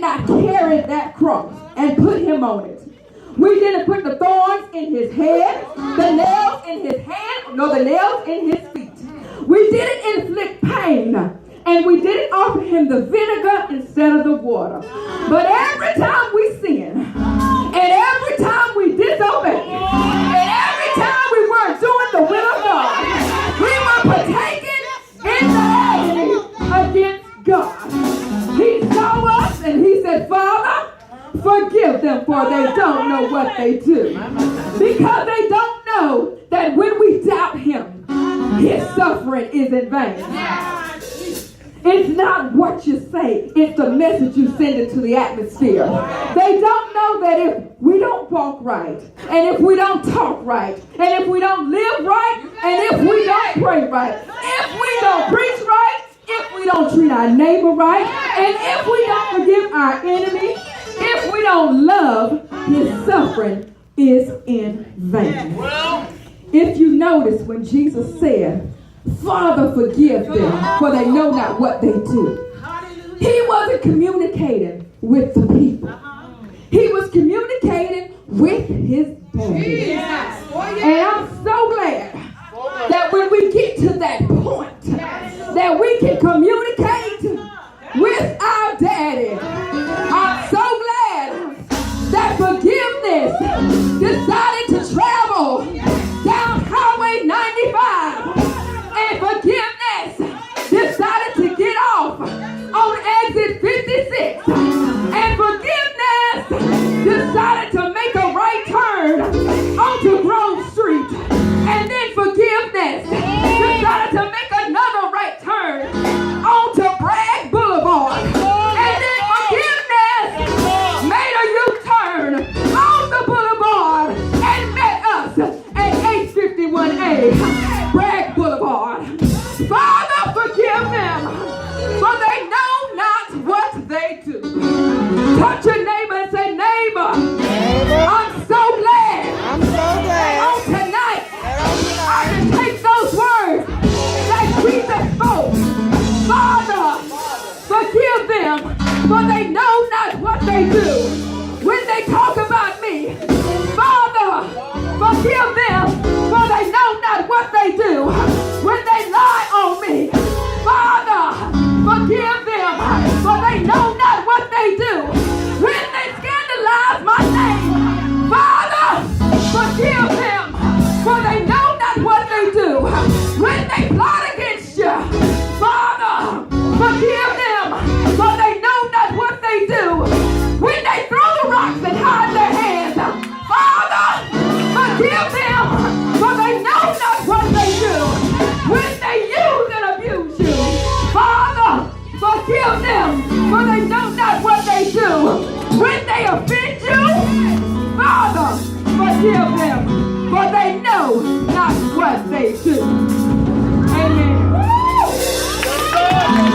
not carry that cross and put him on it. We didn't put the thorns in his head, the nails in his hand, nor the nails in his feet. We didn't inflict pain, and we didn't offer him the vinegar instead of the water. But every time we sin, and every time we disobey, and every time we weren't doing the will of God, we were partaking in the agony against God. He saw us and he said, Father, forgive them, for they don't know what they do. Because they don't know that when we doubt him, his suffering is in vain. It's not what you say, it's the message you send into the atmosphere. They don't know that if we don't walk right, and if we don't talk right, and if we don't live right, and if we don't pray right, if we don't preach right, if we don't treat our neighbor right, and if we don't forgive our enemy, if we don't love, his suffering is in vain. If you notice when Jesus said, Father, forgive them, for they know not what they do. He wasn't communicating with the people. He was communicating with his daddy. And I'm so glad that when we get to that point, that we can communicate with our daddy. I'm so glad that forgiveness decided to travel down Highway 95. And forgiveness decided to get off on exit 56. And forgiveness decided to make a right turn onto Grove Street. And then forgiveness decided to make another right turn onto Bragg Boulevard. And then forgiveness made a U-turn on the boulevard and met us at 851A Bragg Boulevard. Father, forgive them, for they know not what they do. Touch your neighbor and say, neighbor, I'm so glad. On tonight, I can take those words that Jesus spoke. Father, forgive them, for they know not what they do. When they talk about me, Father, forgive them, for they know not what they do. When they lie on me, Father, forgive them, for they know not what they do. When they scandalize my name, Father, forgive them, for they know not what they do. When they plot against you, Father, forgive them, for they know not what they do. When they throw the rocks and hide their hands, Father, forgive them, for they know not what they do. When they use and abuse you, Father, forgive them, for they know not what they do. When they offend you, Father, forgive them, for they know not what they do. Amen.